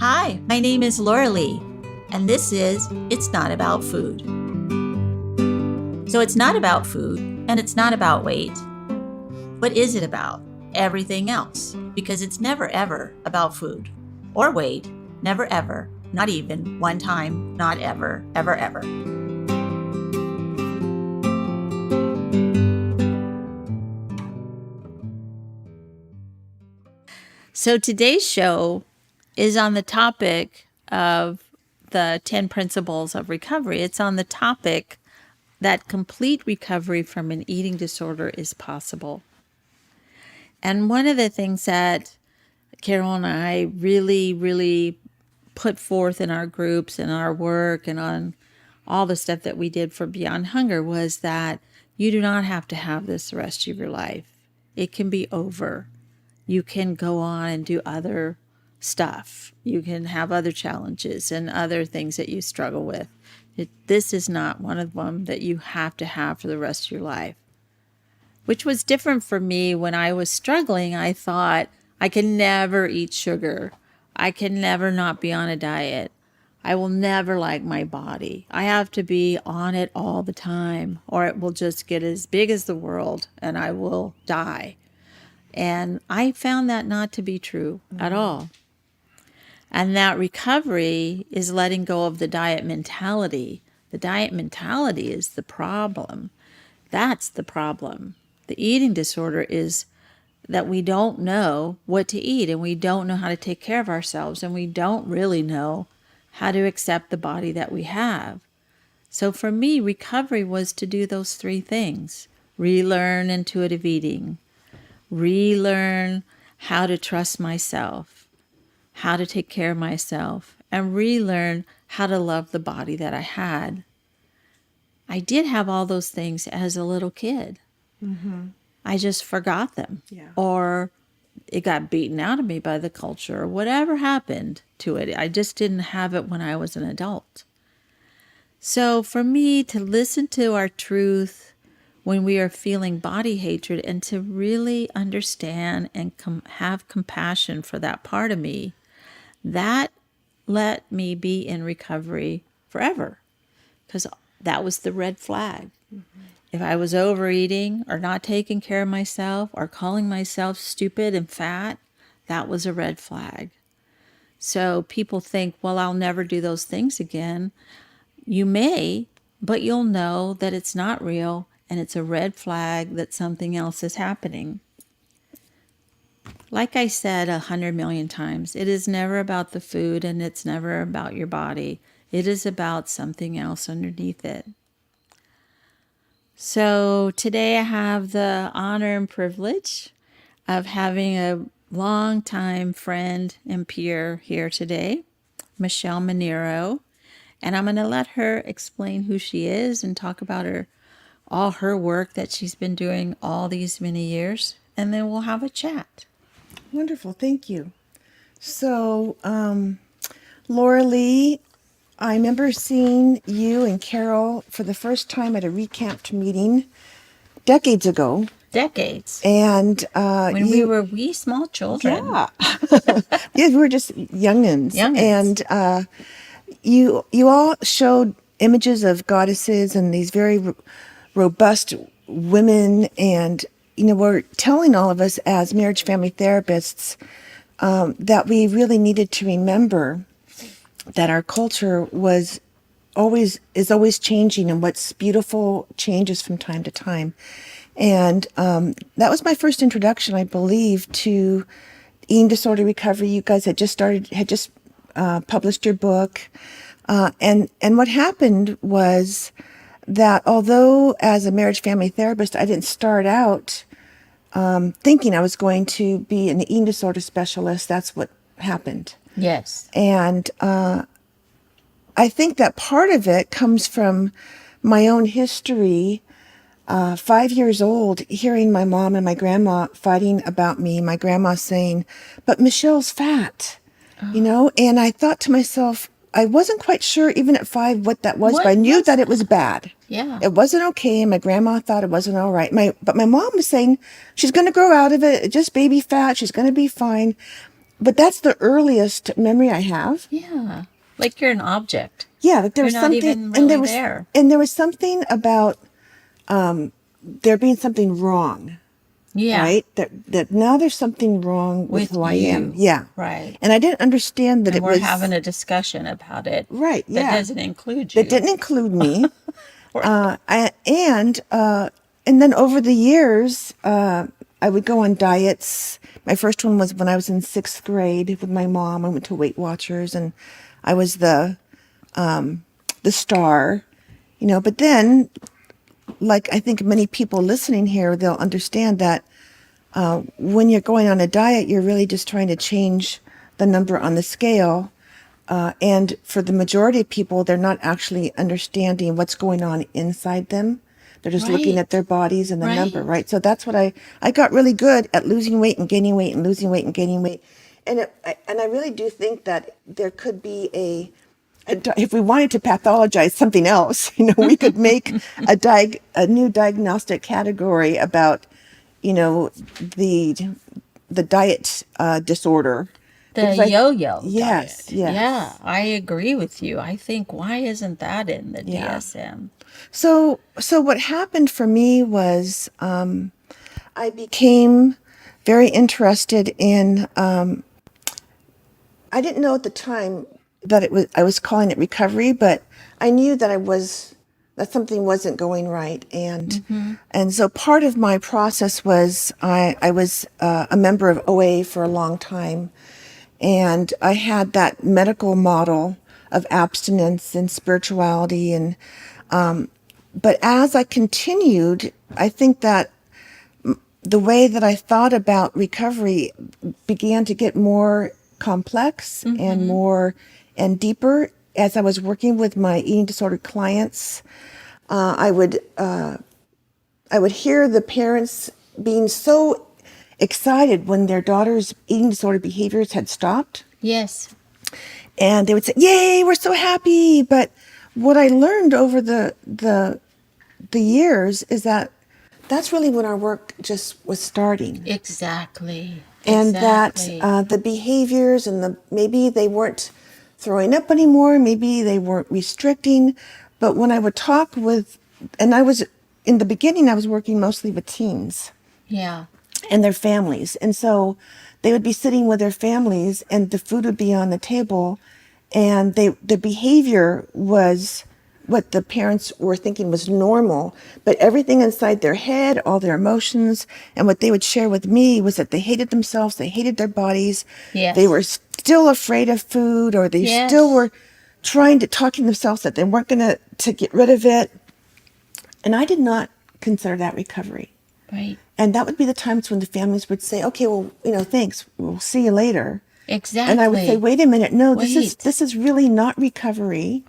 Hi, my name is Laurelee, and this is It's Not About Food. So it's not about food, and it's not about weight. What is it about? Everything else, because it's never ever about food or weight, never ever, not even one time, not ever, ever, ever. So today's show is on the topic of the 10 principles of recovery. It's on the topic that complete recovery from an eating disorder is possible. And one of the things that Carol and I really put forth in our groups and our work and on all the stuff that we did for Beyond Hunger was that you do not have to have this the rest of your life. It can be over. You can go on and do other stuff. You can have other challenges and other things that you struggle with. This is not one of them that you have to have for the rest of your life. Which was different for me when I was struggling. I thought, I can never eat sugar. I can never not be on a diet. I will never like my body. I have to be on it all the time, or it will just get as big as the world and I will die. And I found that not to be true at all. And that recovery is letting go of the diet mentality. The diet mentality is the problem. That's the problem. The eating disorder is that we don't know what to eat and we don't know how to take care of ourselves and we don't really know how to accept the body that we have. So for me, recovery was to do those three things. Relearn intuitive eating. Relearn how to trust myself, how to take care of myself, and relearn how to love the body that I had. I did have all those things as a little kid. Mm-hmm. I just forgot them. Yeah. Or it got beaten out of me by the culture or whatever happened to it. I just didn't have it when I was an adult. So for me to listen to our truth when we are feeling body hatred and to really understand and have compassion for that part of me, that let me be in recovery forever, because that was the red flag. Mm-hmm. If I was overeating or not taking care of myself or calling myself stupid and fat, that was a red flag. So people think, well, I'll never do those things again. You may, but you'll know that it's not real and it's a red flag that something else is happening. Like I said 100 million times, it is never about the food and it's never about your body. It is about something else underneath it. So today I have the honor and privilege of having a longtime friend and peer here today, Michelle Monero. And I'm going to let her explain who she is and talk about all her work that she's been doing all these many years. And then we'll have a chat. Wonderful. Thank you. So, Laurelee, I remember seeing you and Carol for the first time at a recamped meeting decades ago. Decades. And when we were wee small children. Yeah. Yeah, we were just youngins. And you all showed images of goddesses and these very robust women, and were telling all of us as marriage family therapists that we really needed to remember that our culture is always changing, and what's beautiful changes from time to time. And that was my first introduction, I believe, to eating disorder recovery. You guys had just published your book, and what happened was that although as a marriage family therapist, I didn't start out thinking I was going to be an eating disorder specialist. That's what happened. Yes. And I think that part of it comes from my own history. 5 years old, hearing my mom and my grandma fighting about me, my grandma saying, "But Michelle's fat," and I thought to myself, I wasn't quite sure even at 5 what that was, but I knew that it was bad. Yeah. It wasn't okay. My grandma thought it wasn't all right. But my mom was saying she's going to grow out of it, just baby fat. She's going to be fine. but that's the earliest memory I have. Yeah. Like you're an object. Yeah, that there You're was not something, even and really there. there was something about there being something wrong, Yeah. right? That now there's something wrong with who I am. Yeah, Right. and I didn't understand that And it we're was having a discussion about it. right. That Yeah, doesn't include you. that didn't include me. Right. And then over the years, I would go on diets. My first one was when I was in 6th grade with my mom. I went to Weight Watchers, and I was the star, But then, like I think many people listening here, they'll understand that when you're going on a diet, you're really just trying to change the number on the scale. And for the majority of people, they're not actually understanding what's going on inside them. They're just looking at their bodies and the number, right? So that's what I got really good at losing weight and gaining weight and losing weight and gaining weight. And I really do think that there could be if we wanted to pathologize something else, we could make a new diagnostic category about, the diet disorder. The yo-yo Yes, diet. yes. Yeah, I agree with you. I think, why isn't that in the DSM? So what happened for me was I became very interested in. I didn't know at the time that I was calling it recovery, but I knew that that something wasn't going right, and so part of my process was I was a member of OA for a long time, and I had that medical model of abstinence and spirituality, and but as I continued, I think that the way that I thought about recovery began to get more complex and more and deeper as I was working with my eating disorder clients. I would hear the parents being so excited when their daughter's eating disorder behaviors had stopped. Yes. And they would say, "Yay, we're so happy!" But what I learned over the years is that that's really when our work just was starting. Exactly. And Exactly. that the behaviors and maybe they weren't throwing up anymore, maybe they weren't restricting. But when I would talk and in the beginning, I was working mostly with teens. Yeah. And their families. And so they would be sitting with their families and the food would be on the table, and the behavior was what the parents were thinking was normal, but everything inside their head, all their emotions, and what they would share with me was that they hated themselves, they hated their bodies, Yes. they were still afraid of food, or they still were trying to talk to themselves that they weren't going to get rid of it. And I did not consider that recovery. Right. And that would be the times when the families would say, "Okay, well, thanks. We'll see you later." Exactly. And I would say, "Wait a minute. No, Wait. this is really not recovery.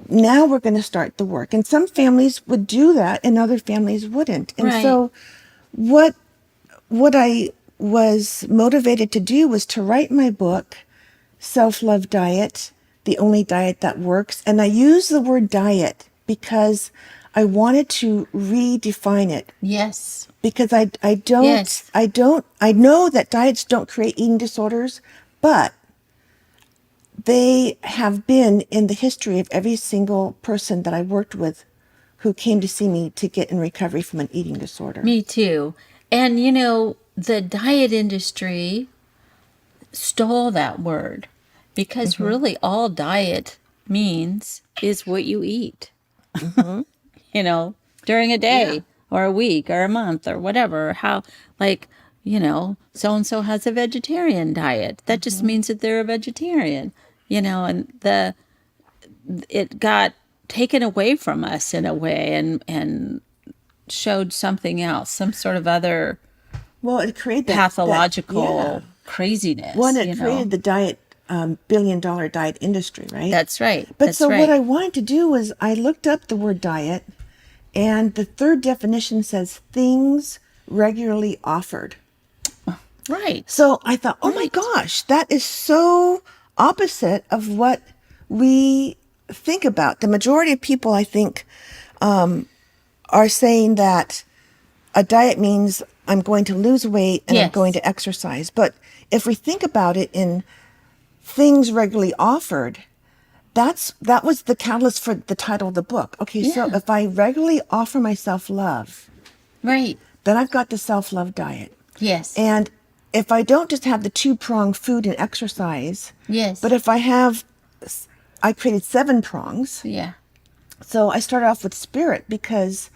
Now we're going to start the work." And some families would do that and other families wouldn't. And so what I was motivated to do was to write my book, Self-Love Diet, The Only Diet That Works. And I use the word diet because I wanted to redefine it. Yes. Because I know that diets don't create eating disorders, but they have been in the history of every single person that I worked with who came to see me to get in recovery from an eating disorder. Me too. And the diet industry stole that word because really all diet means is what you eat. During a day or a week or a month or whatever, how, like, so and so has a vegetarian diet. That just means that they're a vegetarian, and it got taken away from us in a way and showed something else, some sort of other It created pathological craziness. It created the diet billion-dollar diet industry, right? That's right. But what I wanted to do was I looked up the word diet, and the third definition says things regularly offered. Right. So I thought, oh my gosh, that is so opposite of what we think about. The majority of people, I think, are saying that a diet means I'm going to lose weight and I'm going to exercise. But if we think about it in things regularly offered, that was the catalyst for the title of the book. Okay, so Yeah. if I regularly offer myself love, Right. then I've got the self-love diet. Yes. And if I don't just have the two-pronged food and exercise, Yes. but if I created 7 prongs. Yeah. So I started off with spirit because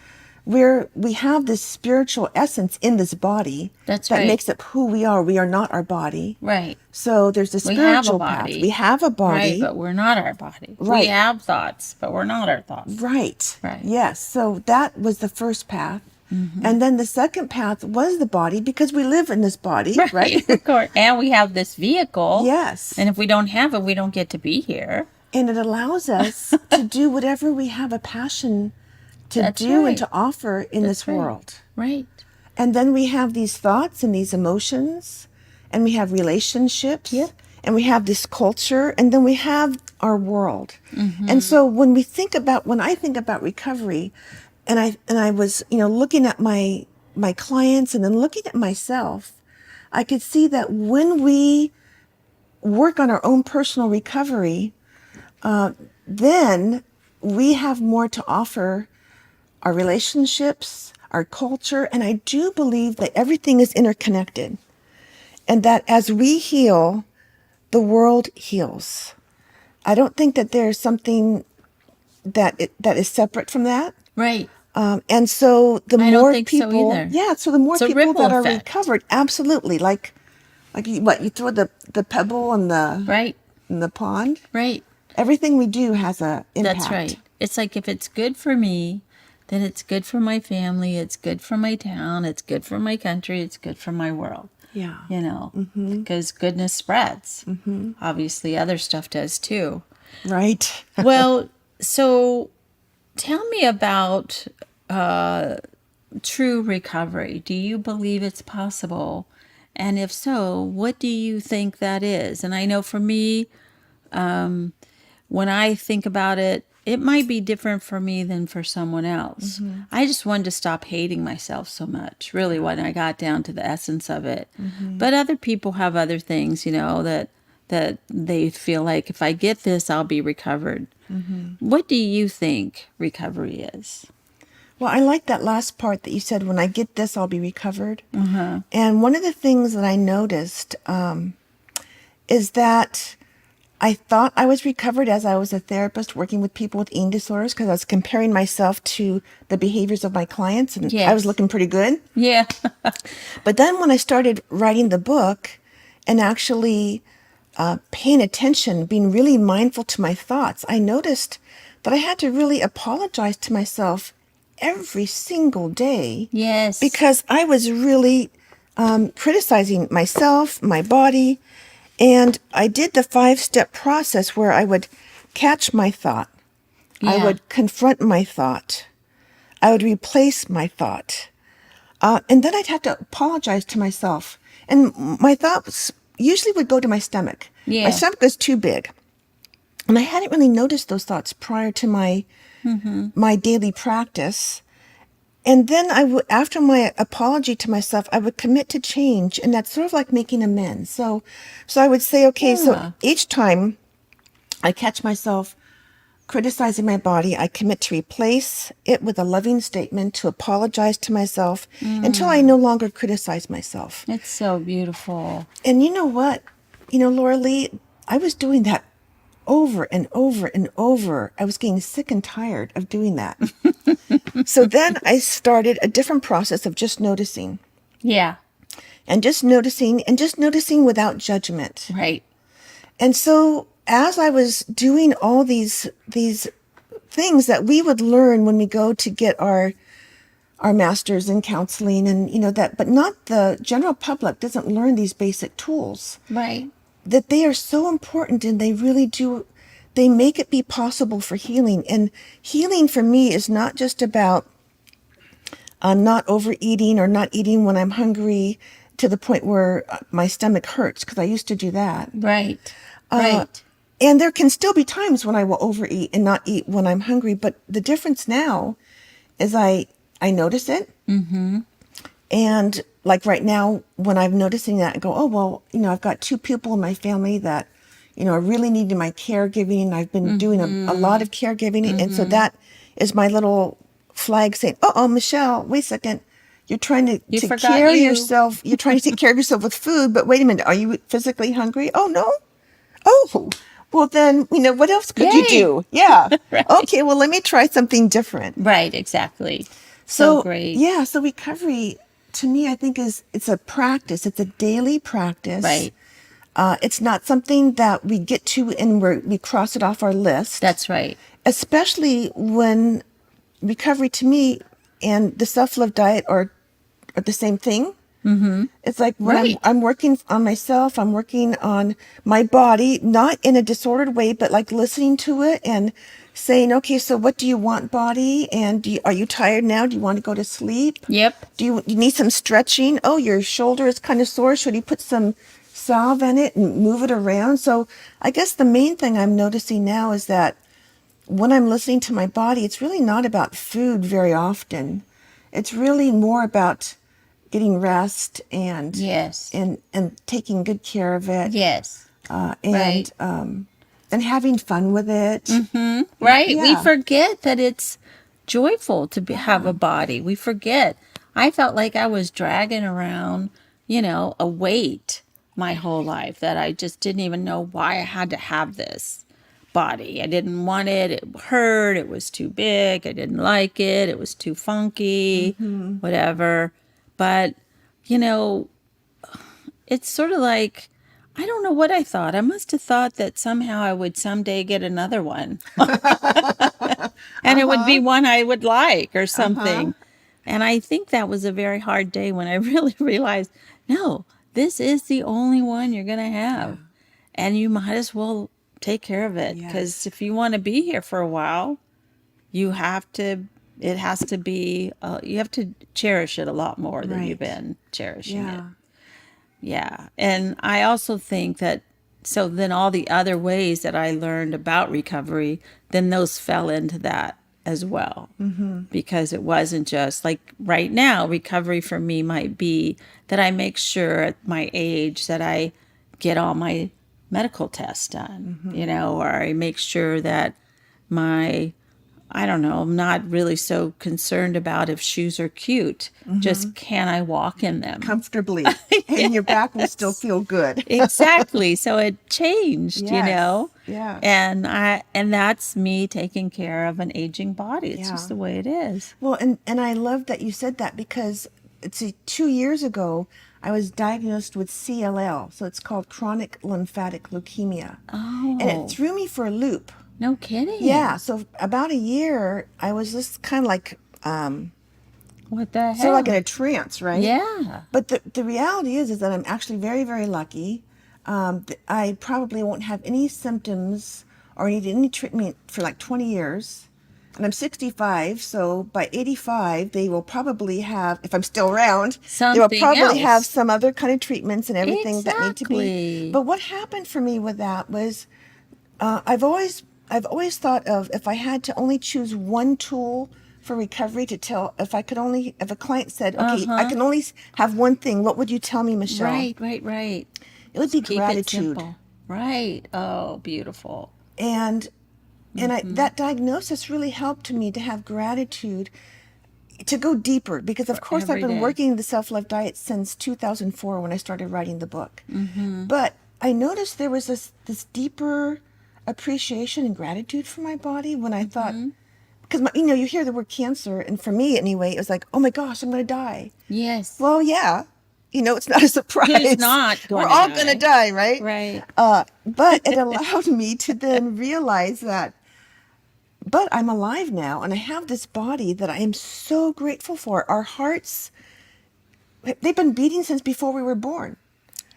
we have this spiritual essence in this body That's that right. makes up who we are. We are not our body. Right. So there's a We have a spiritual path. body. We have a body. Right, but we're not our body. Right. We have thoughts, but we're not our thoughts. Right. Right. Yes. So that was the first path. And then the second path was the body because we live in this body, right? Of course. And we have this vehicle. Yes. And if we don't have it, we don't get to be here. And it allows us to do whatever we have a passion to That's do right. and to offer in this right. world. Right. And then we have these thoughts and these emotions, and we have relationships, Yeah. and we have this culture, and then we have our world. And so when I think about recovery, and I was, looking at my clients and then looking at myself, I could see that when we work on our own personal recovery, then we have more to offer our relationships, our culture, and I do believe that everything is interconnected, and that as we heal, the world heals. I don't think that there's something that is separate from that. Right. And so the I more don't think so people, either. so the more It's a people ripple that are effect. recovered, absolutely, like you throw the pebble in Right. the pond. Right. Everything we do has a impact. That's right. It's like if it's good for me, then it's good for my family, it's good for my town, it's good for my country, it's good for my world. Yeah. Because goodness spreads. Obviously, other stuff does too. Right. Well, so tell me about true recovery. Do you believe it's possible? And if so, what do you think that is? And I know for me, when I think about it, it might be different for me than for someone else. I just wanted to stop hating myself so much, really, when I got down to the essence of it. But other people have other things, that they feel like if I get this, I'll be recovered. What do you think recovery is? Well, I like that last part that you said, when I get this, I'll be recovered. And one of the things that I noticed is that I thought I was recovered as I was a therapist working with people with eating disorders because I was comparing myself to the behaviors of my clients, and I was looking pretty good. Yeah. But then when I started writing the book and actually paying attention, being really mindful to my thoughts, I noticed that I had to really apologize to myself every single day. Yes. Because I was really criticizing myself, my body. And I did the 5-step process where I would catch my thought. I would confront my thought. I would replace my thought. And then I'd have to apologize to myself. And my thoughts usually would go to my stomach. Yeah. My stomach was too big. And I hadn't really noticed those thoughts prior to my daily practice. And then after my apology to myself, I would commit to change, and that's sort of like making amends. So I would say, okay, so each time I catch myself criticizing my body, I commit to replace it with a loving statement, to apologize to myself until I no longer criticize myself. It's so beautiful. And you know what? Laurelee, I was doing that over and over and over. I was getting sick and tired of doing that. So then I started a different process of just noticing. Yeah. And just noticing without judgment. Right. And so as I was doing all these things that we would learn when we go to get our masters in counseling, and but not the general public doesn't learn these basic tools. Right. That they are so important, and they really do, they make it be possible for healing. And healing for me is not just about not overeating or not eating when I'm hungry to the point where my stomach hurts, because I used to do that. Right. Right. And there can still be times when I will overeat and not eat when I'm hungry. But the difference now is I notice it. And like right now, when I'm noticing that, I go, oh, well, I've got two people in my family that, are really needing my caregiving. I've been doing a lot of caregiving. And so that is my little flag saying, oh, Michelle, wait a second. You're trying You to forgot care you. yourself. You're trying to take care of yourself with food. But wait a minute. Are you physically hungry? Oh, no. Oh, well, then, what else could you Yay. do? Yeah. Right. Okay, well, let me try something different. Right, exactly. So great. Yeah, so recovery to me, I think it's a practice. It's a daily practice. Right. It's not something that we get to and we cross it off our list. That's right. Especially when recovery to me and the self-love diet are the same thing. Mm-hmm. It's like when Right. I'm working on myself, I'm working on my body, not in a disordered way, but like listening to it and saying, okay, so what do you want, body? And are you tired now? Do you want to go to sleep? Yep. Do you need some stretching? Oh, your shoulder is kind of sore. Should you put some salve in it and move it around? So I guess the main thing I'm noticing now is that when I'm listening to my body, it's really not about food very often. It's really more about getting rest and Yes. and taking good care of it. Yes. And and having fun with it. Right. Yeah. We forget that it's joyful to have a body. We forget. I felt like I was dragging around, a weight my whole life that I just didn't even know why I had to have this body. I didn't want it. It hurt. It was too big. I didn't like it. It was too funky, whatever. But, it's sort of like, I don't know what I thought. I must have thought that somehow I would someday get another one. And it would be one I would like or something. And I think that was a very hard day when I really realized, no, this is the only one you're going to have. And you might as well take care of it. Because if you want to be here for a while, you have to, it has to be, you have to cherish it a lot more than you've been cherishing it. Yeah. And I also think that, so then all the other ways that I learned about recovery, then those fell into that as well. Because it wasn't just like right now, recovery for me might be that I make sure at my age that I get all my medical tests done, or I make sure that I don't know, I'm not really so concerned about if shoes are cute. Just can I walk in them? Comfortably. And your back will still feel good. Exactly. So it changed, Yeah. And that's me taking care of an aging body. It's just the way it is. Well, and I love that you said that because it's 2 years ago I was diagnosed with CLL, so it's called chronic lymphatic leukemia. Oh. And it threw me for a loop. No kidding. Yeah, so about a year I was just kind of like What the hell? sort of like in a trance, right? Yeah. But the reality is that I'm actually very, very lucky. I probably won't have any symptoms or need any treatment for like 20 years. And I'm 65, so by 85, they will probably have, if I'm still around, they will Something probably else. have some other kind of treatments and everything that need to be. Exactly. But what happened for me with that was I've always thought of if I had to only choose one tool for recovery to tell, if a client said, okay, I can only have one thing, what would you tell me, Michelle? Right. It would be Keep it gratitude. simple. Right. Oh, beautiful. And that diagnosis really helped me to have gratitude, to go deeper, because of course I've every been day. working the self-love diet since 2004 when I started writing the book. But I noticed there was this deeper appreciation and gratitude for my body when I thought, because you hear the word cancer, and for me anyway, it was like, oh my gosh, I'm going to die. Yes. Well, yeah, it's not a surprise. Who's not going We're to all die? going to die, right? Right. But it allowed me to then realize that, but I'm alive now, and I have this body that I am so grateful for. Our hearts, they've been beating since before we were born.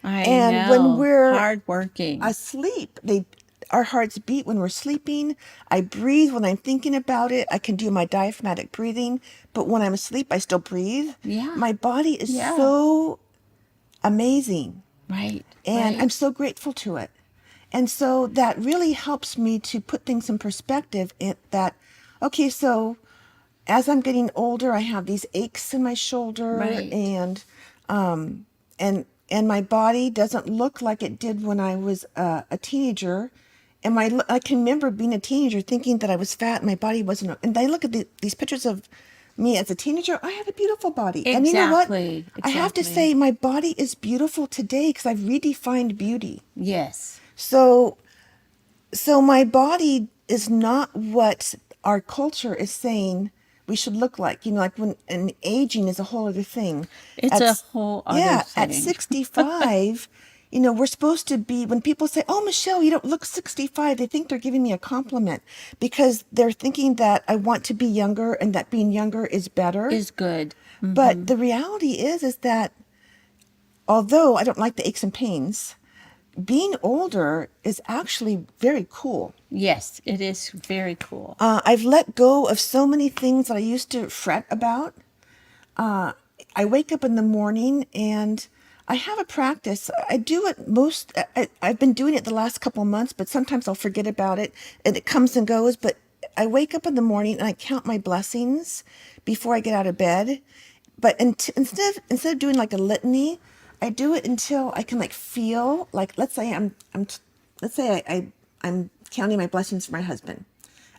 I And know. when we're hardworking. asleep, our hearts beat when we're sleeping. I breathe when I'm thinking about it. I can do my diaphragmatic breathing, but when I'm asleep, I still breathe. Yeah. My body is Yeah. so amazing, Right. and right. I'm so grateful to it. And so that really helps me to put things in perspective. That, okay, so as I'm getting older, I have these aches in my shoulder, Right. And my body doesn't look like it did when I was a teenager. And I can remember being a teenager thinking that I was fat and my body wasn't. And I look at these pictures of me as a teenager. I have a beautiful body. And you know what? Exactly. I have to Exactly. say my body is beautiful today because I've redefined beauty. Yes. So my body is not what our culture is saying we should look like. You know, like and aging is a whole other thing. It's a whole other At thing. 65, you know, we're supposed to be, when people say, "Oh, Michelle, you don't look 65," they think they're giving me a compliment because they're thinking that I want to be younger and that being younger is better. Is good. But the reality is that although I don't like the aches and pains, being older is actually very cool. Yes, it is very cool. I've let go of so many things that I used to fret about. I wake up in the morning and I have a practice. I do it I've been doing it the last couple of months, but sometimes I'll forget about it and it comes and goes. But I wake up in the morning and I count my blessings before I get out of bed. But instead of doing like a litany, I do it until I can like feel like, let's say I'm counting my blessings for my husband,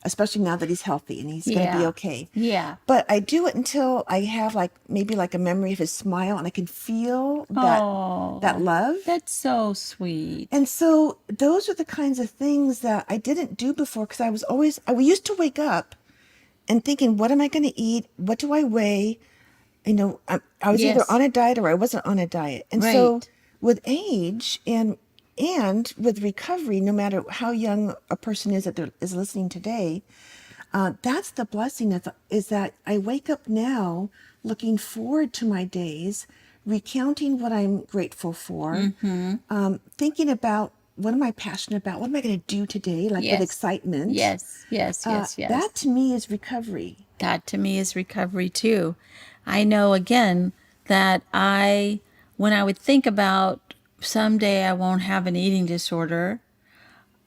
especially now that he's healthy and he's going to be okay. Yeah. But I do it until I have like maybe like a memory of his smile and I can feel that love. That's so sweet. And so those are the kinds of things that I didn't do before because I used to wake up and thinking, what am I going to eat? What do I weigh? You know, I was either on a diet or I wasn't on a diet. And so with age and with recovery, no matter how young a person is that is listening today, that's the blessing is that I wake up now looking forward to my days, recounting what I'm grateful for, thinking about what am I passionate about? What am I going to do today? Like with excitement. Yes. That to me is recovery. That to me is recovery too. I know again that when I would think about someday I won't have an eating disorder,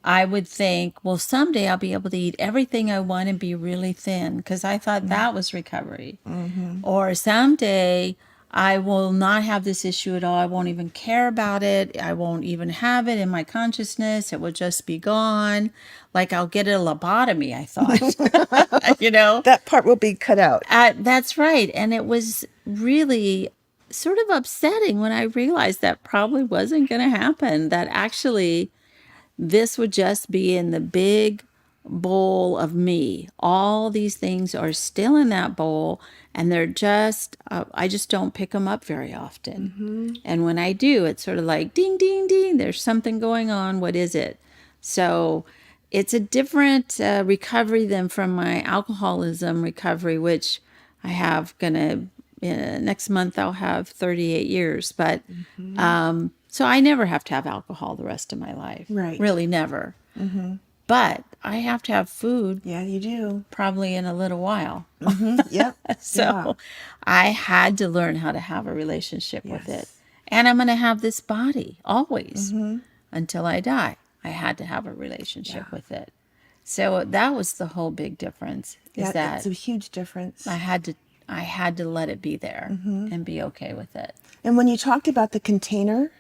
I would think, well, someday I'll be able to eat everything I want and be really thin because I thought that was recovery. Or someday I will not have this issue at all. I won't even care about it. I won't even have it in my consciousness. It will just be gone. Like I'll get a lobotomy, I thought. You know? That part will be cut out. That's right. And it was really sort of upsetting when I realized that probably wasn't going to happen, that actually this would just be in the big bowl of me. All these things are still in that bowl, and they're just, I just don't pick them up very often. And when I do, it's sort of like ding, ding, ding, there's something going on. What is it? So it's a different recovery than from my alcoholism recovery, which I have next month I'll have 38 years. But so I never have to have alcohol the rest of my life. Right. Really never. But I have to have food. Yeah, you do. Probably in a little while. Yep. So I had to learn how to have a relationship with it. And I'm going to have this body always until I die. I had to have a relationship with it. So that was the whole big difference. It's a huge difference. I had to let it be there and be okay with it. And when you talked about the container,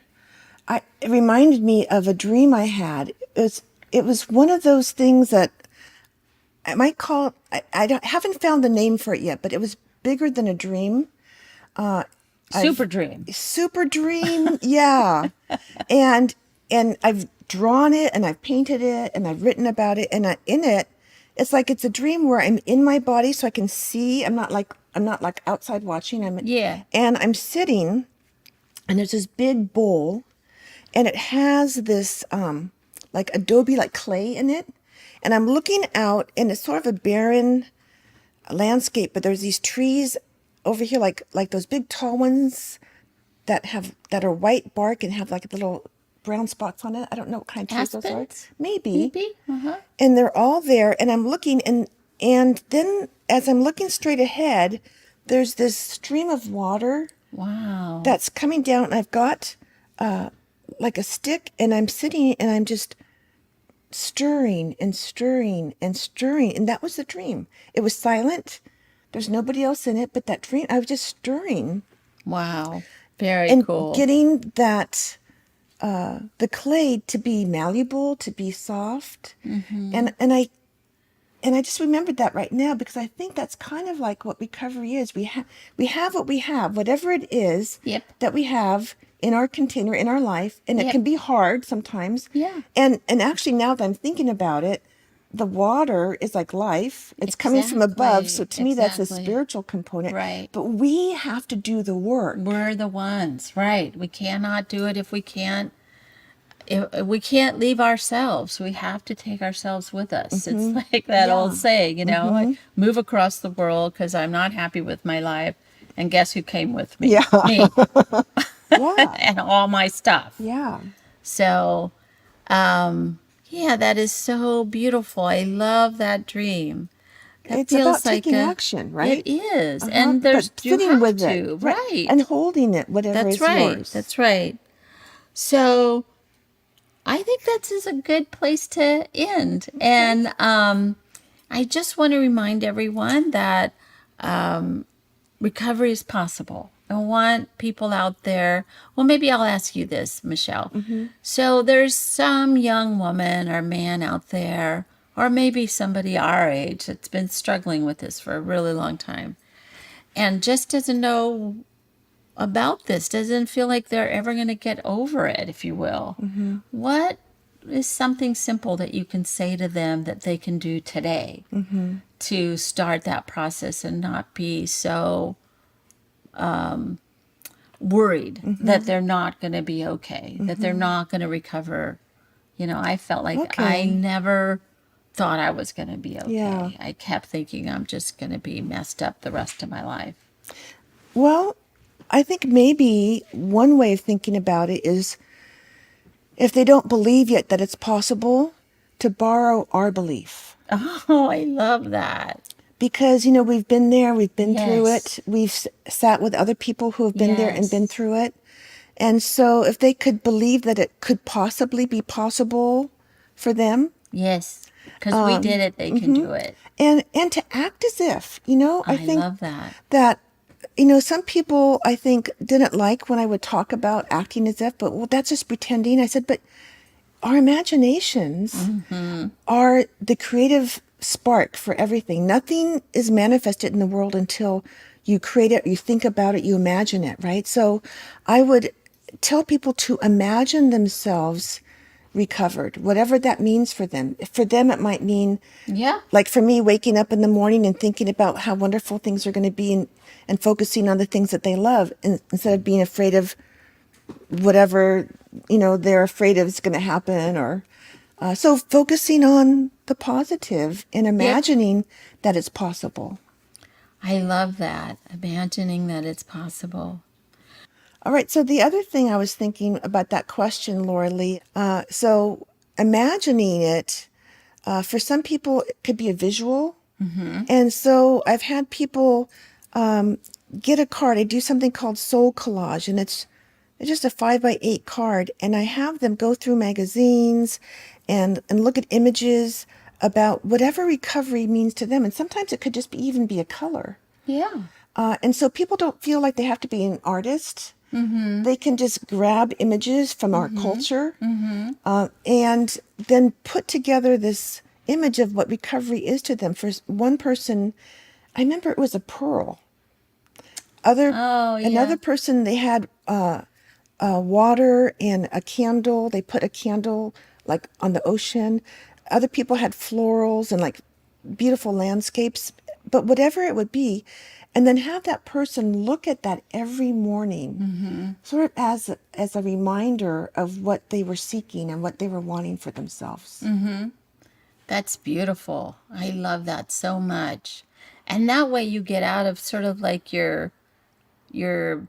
it reminded me of a dream I had. It was one of those things that I might call, I haven't found the name for it yet, but it was bigger than a dream. Super dream. Super dream, yeah. And I've drawn it and I've painted it and I've written about it. And in it, it's like it's a dream where I'm in my body so I can see. I'm not like outside watching. And I'm sitting and there's this big bowl and it has this like adobe like clay in it. And I'm looking out and it's sort of a barren landscape, but there's these trees over here like those big tall ones that are white bark and have like little brown spots on it. I don't know what kind of trees those are. Maybe. And they're all there and I'm looking and then as I'm looking straight ahead, there's this stream of water. Wow. That's coming down and I've got like a stick and I'm sitting and I'm just stirring and stirring and stirring. And that was the dream. It was silent. There's nobody else in it but that dream. I was just stirring Wow. Very and cool. getting that the clay to be malleable, to be soft, and I just remembered that right now because I think that's kind of like what recovery is. We have what we have, whatever it is Yep. that we have in our container in our life, and it Yep. can be hard sometimes. Yeah. And actually, now that I'm thinking about it, the water is like life. It's coming from above, so Exactly. to me, that's a Exactly. spiritual component. Right. But we have to do the work. We're the ones, right? We cannot do it if we can't. If we can't leave ourselves. We have to take ourselves with us. It's like that old Yeah. saying, I move across the world because I'm not happy with my life. And guess who came with me? Yeah. Me Yeah. and all my stuff. Yeah. So, yeah, that is so beautiful. I love that dream. That It's about feels like taking action, it right? is. And But you sitting have with it, to, right? right? And holding it, whatever That's is right. yours. That's right. So, I think that is a good place to end. And I just want to remind everyone that recovery is possible. I want people out there. Well, maybe I'll ask you this, Michelle. So there's some young woman or man out there, or maybe somebody our age that's been struggling with this for a really long time and just doesn't know about this, doesn't feel like they're ever going to get over it, if you will. What is something simple that you can say to them that they can do today to start that process and not be so worried that they're not going to be okay, that they're not going to recover? I felt like I Okay. never thought I was going to be okay. Yeah. I kept thinking I'm just going to be messed up the rest of my life. Well, I think maybe one way of thinking about it is if they don't believe yet that it's possible, to borrow our belief. Oh, I love that. Because, we've been there, we've been through Yes. it, we've sat with other people who have been there and been Yes. through it. And so if they could believe that it could possibly be possible for them, Yes. Because we did it, they can do it. and to act as if, I I think love that. that some people I think didn't like when I would talk about acting as if, but well, that's just pretending. I said, but our imaginations are the creative spark for everything. Nothing is manifested in the world until you create it, you think about it, you imagine it, right? So I would tell people to imagine themselves recovered, whatever that means for them. For them, it might mean, Yeah. like for me, waking up in the morning and thinking about how wonderful things are going to be and focusing on the things that they love instead of being afraid of whatever they're afraid of is going to happen, or so focusing on the positive and imagining that it's possible. I love that. Imagining that it's possible. All right, so the other thing I was thinking about that question, Laurelee, so imagining it, for some people it could be a visual, and so I've had people get a card. I do something called soul collage, and it's just a 5x8 card, and I have them go through magazines and look at images about whatever recovery means to them. And sometimes it could just even be a color. Yeah. And so people don't feel like they have to be an artist. They can just grab images from our culture and then put together this image of what recovery is to them. For one person, I remember it was a pearl. Oh, yeah. Another person, they had water and a candle. They put a candle like on the ocean. Other people had florals and like beautiful landscapes, but whatever it would be. And then have that person look at that every morning, sort of as a reminder of what they were seeking and what they were wanting for themselves. That's beautiful. I love that so much. And that way you get out of sort of like your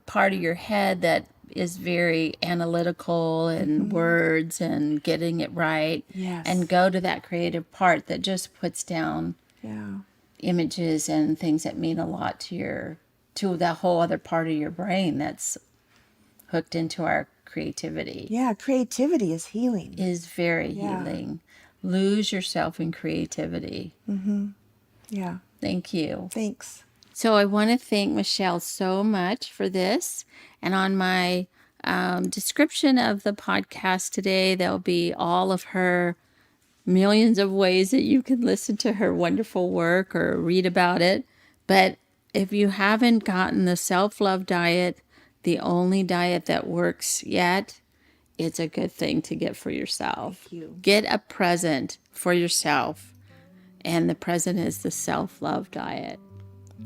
part of your head that is very analytical and words and getting it right. Yes. And go to that creative part that just puts down Yeah. images and things that mean a lot to that whole other part of your brain that's hooked into our creativity. Yeah, creativity is healing. Is very Yeah. healing. Lose yourself in creativity. Yeah. Thank you. Thanks. So I want to thank Michelle so much for this. And on my description of the podcast today, there'll be all of her millions of ways that you can listen to her wonderful work or read about it. But if you haven't gotten the self-love diet, the only diet that works yet, it's a good thing to get for yourself. Thank you. Get a present for yourself. And the present is the self-love diet.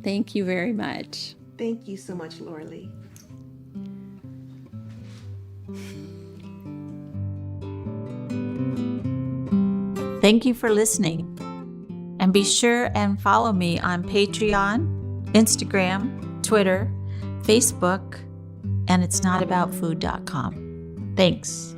Thank you very much. Thank you so much, Laurelee. Thank you for listening. And be sure and follow me on Patreon, Instagram, Twitter, Facebook, and itsnotaboutfood.com. Thanks.